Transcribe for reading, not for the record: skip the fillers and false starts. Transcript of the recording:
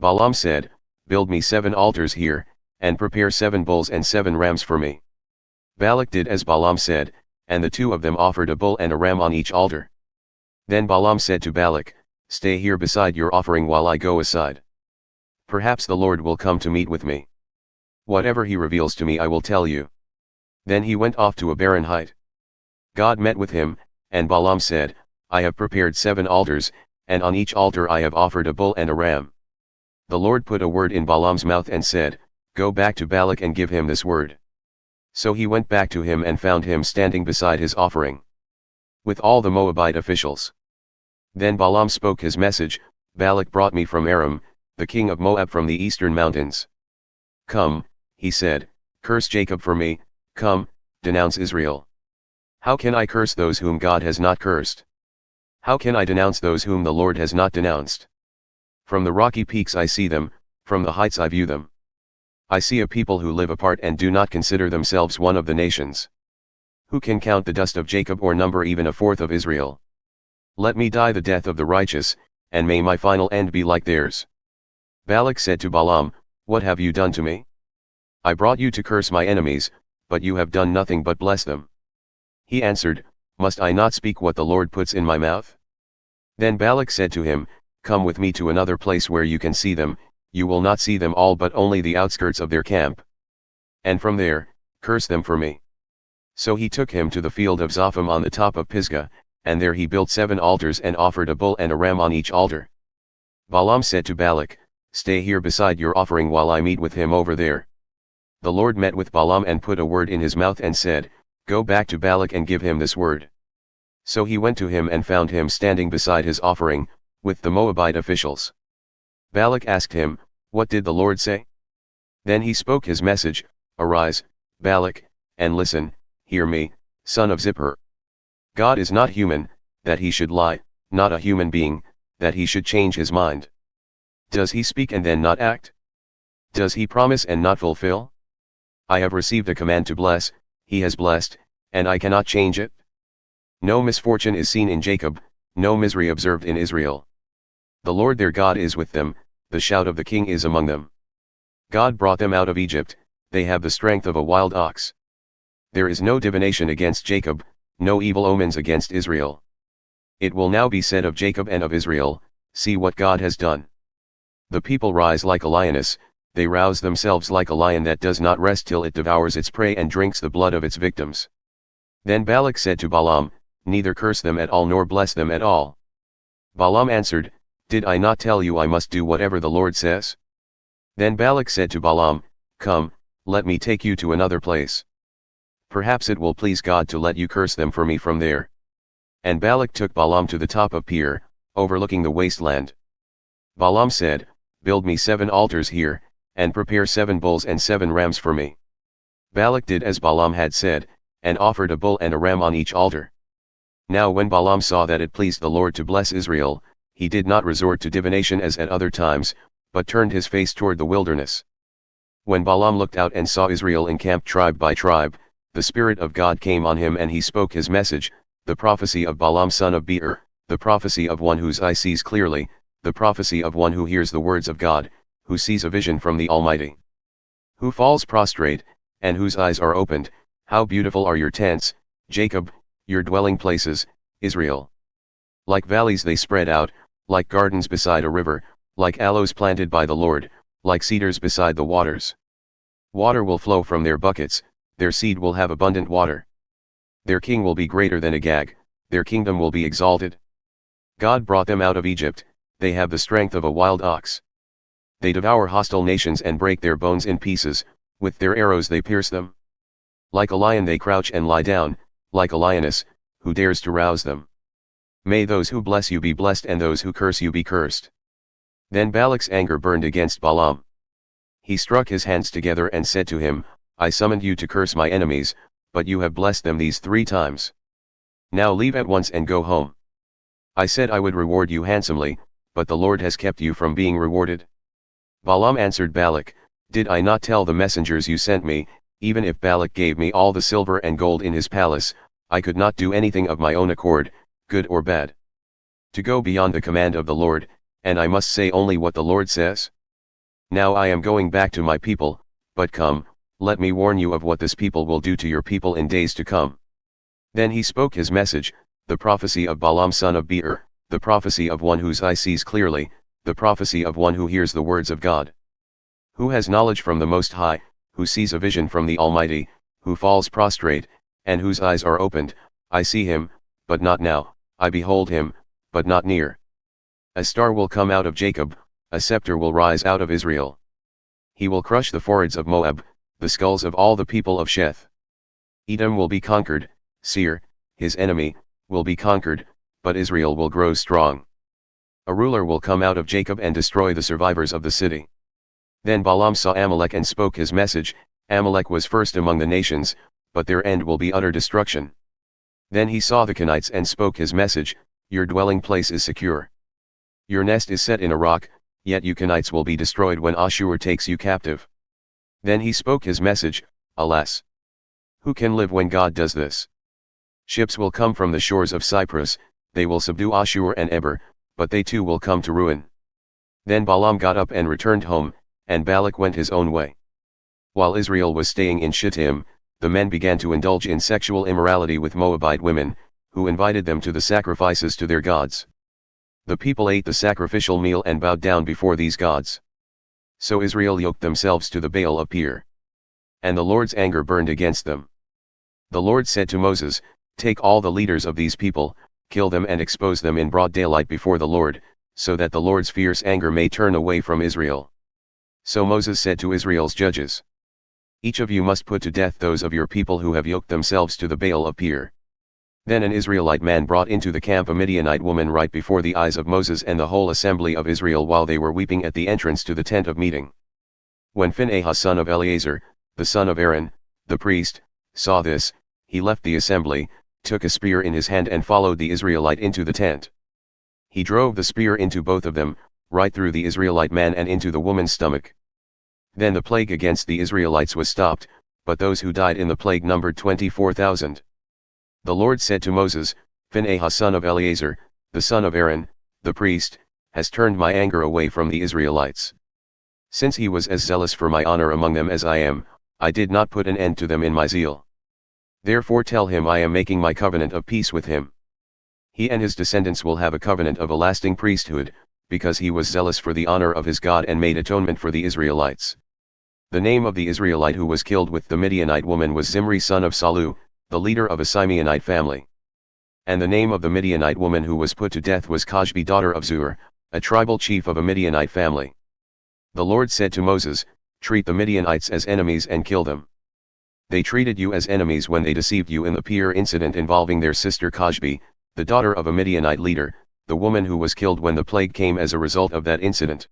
Balaam said, Build me 7 altars here, and prepare 7 bulls and 7 rams for me. Balak did as Balaam said, and the 2 of them offered a bull and a ram on each altar. Then Balaam said to Balak, Stay here beside your offering while I go aside. Perhaps the Lord will come to meet with me. Whatever he reveals to me I will tell you. Then he went off to a barren height. God met with him, and Balaam said, I have prepared 7 altars, and on each altar I have offered a bull and a ram. The Lord put a word in Balaam's mouth and said, Go back to Balak and give him this word. So he went back to him and found him standing beside his offering, with all the Moabite officials. Then Balaam spoke his message, Balak brought me from Aram, the king of Moab from the eastern mountains. Come, he said, curse Jacob for me, come, denounce Israel. How can I curse those whom God has not cursed? How can I denounce those whom the Lord has not denounced? From the rocky peaks I see them, from the heights I view them. I see a people who live apart and do not consider themselves one of the nations. Who can count the dust of Jacob or number even a fourth of Israel? Let me die the death of the righteous, and may my final end be like theirs. Balak said to Balaam, What have you done to me? I brought you to curse my enemies, but you have done nothing but bless them. He answered, Must I not speak what the Lord puts in my mouth? Then Balak said to him, Come with me to another place where you can see them, you will not see them all but only the outskirts of their camp. And from there, curse them for me. So he took him to the field of Zophim on the top of Pisgah, and there he built 7 altars and offered a bull and a ram on each altar. Balaam said to Balak, Stay here beside your offering while I meet with him over there. The Lord met with Balaam and put a word in his mouth and said, Go back to Balak and give him this word. So he went to him and found him standing beside his offering, with the Moabite officials. Balak asked him, What did the Lord say? Then he spoke his message, Arise, Balak, and listen, hear me, son of Zippor. God is not human, that he should lie, not a human being, that he should change his mind. Does he speak and then not act? Does he promise and not fulfill? I have received a command to bless, he has blessed, and I cannot change it. No misfortune is seen in Jacob, no misery observed in Israel. The Lord their God is with them, the shout of the king is among them. God brought them out of Egypt, they have the strength of a wild ox. There is no divination against Jacob, no evil omens against Israel. It will now be said of Jacob and of Israel, See what God has done. The people rise like a lioness, they rouse themselves like a lion that does not rest till it devours its prey and drinks the blood of its victims. Then Balak said to Balaam, Neither curse them at all nor bless them at all. Balaam answered, Did I not tell you I must do whatever the Lord says? Then Balak said to Balaam, Come, let me take you to another place. Perhaps it will please God to let you curse them for me from there. And Balak took Balaam to the top of Peor, overlooking the wasteland. Balaam said, Build me 7 altars here, and prepare 7 bulls and 7 rams for me. Balak did as Balaam had said, and offered a bull and a ram on each altar. Now when Balaam saw that it pleased the Lord to bless Israel, he did not resort to divination as at other times, but turned his face toward the wilderness. When Balaam looked out and saw Israel encamped tribe by tribe, the Spirit of God came on him and he spoke his message, the prophecy of Balaam son of Beor, the prophecy of one whose eye sees clearly, the prophecy of one who hears the words of God, who sees a vision from the Almighty. Who falls prostrate, and whose eyes are opened, how beautiful are your tents, Jacob, your dwelling places, Israel. Like valleys they spread out, like gardens beside a river, like aloes planted by the Lord, like cedars beside the waters. Water will flow from their buckets, their seed will have abundant water. Their king will be greater than Agag, their kingdom will be exalted. God brought them out of Egypt, they have the strength of a wild ox. They devour hostile nations and break their bones in pieces, with their arrows they pierce them. Like a lion they crouch and lie down, like a lioness, who dares to rouse them? May those who bless you be blessed and those who curse you be cursed. Then Balak's anger burned against Balaam. He struck his hands together and said to him, I summoned you to curse my enemies, but you have blessed them these 3 times. Now leave at once and go home. I said I would reward you handsomely, but the Lord has kept you from being rewarded. Balaam answered Balak, Did I not tell the messengers you sent me, even if Balak gave me all the silver and gold in his palace, I could not do anything of my own accord, good or bad. To go beyond the command of the Lord, and I must say only what the Lord says? Now I am going back to my people, but come, let me warn you of what this people will do to your people in days to come. Then he spoke his message, the prophecy of Balaam son of Beor, the prophecy of one whose eye sees clearly, the prophecy of one who hears the words of God. Who has knowledge from the Most High, who sees a vision from the Almighty, who falls prostrate, and whose eyes are opened. I see him, but not now, I behold him, but not near. A star will come out of Jacob, a scepter will rise out of Israel. He will crush the foreheads of Moab, the skulls of all the people of Sheth. Edom will be conquered, Seir, his enemy, will be conquered, but Israel will grow strong. A ruler will come out of Jacob and destroy the survivors of the city. Then Balaam saw Amalek and spoke his message. Amalek was first among the nations, but their end will be utter destruction. Then he saw the Kenites and spoke his message, your dwelling place is secure. Your nest is set in a rock, yet you Kenites will be destroyed when Ashur takes you captive. Then he spoke his message, alas! Who can live when God does this? Ships will come from the shores of Cyprus, they will subdue Ashur and Eber, but they too will come to ruin. Then Balaam got up and returned home, and Balak went his own way. While Israel was staying in Shittim, the men began to indulge in sexual immorality with Moabite women, who invited them to the sacrifices to their gods. The people ate the sacrificial meal and bowed down before these gods. So Israel yoked themselves to the Baal of Peor. And the Lord's anger burned against them. The Lord said to Moses, take all the leaders of these people, kill them and expose them in broad daylight before the Lord, so that the Lord's fierce anger may turn away from Israel. So Moses said to Israel's judges, each of you must put to death those of your people who have yoked themselves to the Baal of Peor. Then an Israelite man brought into the camp a Midianite woman right before the eyes of Moses and the whole assembly of Israel while they were weeping at the entrance to the tent of meeting. When Phinehas son of Eleazar, the son of Aaron, the priest, saw this, he left the assembly, took a spear in his hand and followed the Israelite into the tent. He drove the spear into both of them, right through the Israelite man and into the woman's stomach. Then the plague against the Israelites was stopped, but those who died in the plague numbered 24,000. The Lord said to Moses, Phinehas son of Eleazar, the son of Aaron, the priest, has turned my anger away from the Israelites. Since he was as zealous for my honor among them as I am, I did not put an end to them in my zeal. Therefore tell him I am making my covenant of peace with him. He and his descendants will have a covenant of a lasting priesthood, because he was zealous for the honor of his God and made atonement for the Israelites. The name of the Israelite who was killed with the Midianite woman was Zimri son of Salu, the leader of a Simeonite family. And the name of the Midianite woman who was put to death was Kashbi daughter of Zur, a tribal chief of a Midianite family. The Lord said to Moses, treat the Midianites as enemies and kill them. They treated you as enemies when they deceived you in the Peor incident involving their sister Kashbi, the daughter of a Midianite leader, the woman who was killed when the plague came as a result of that incident.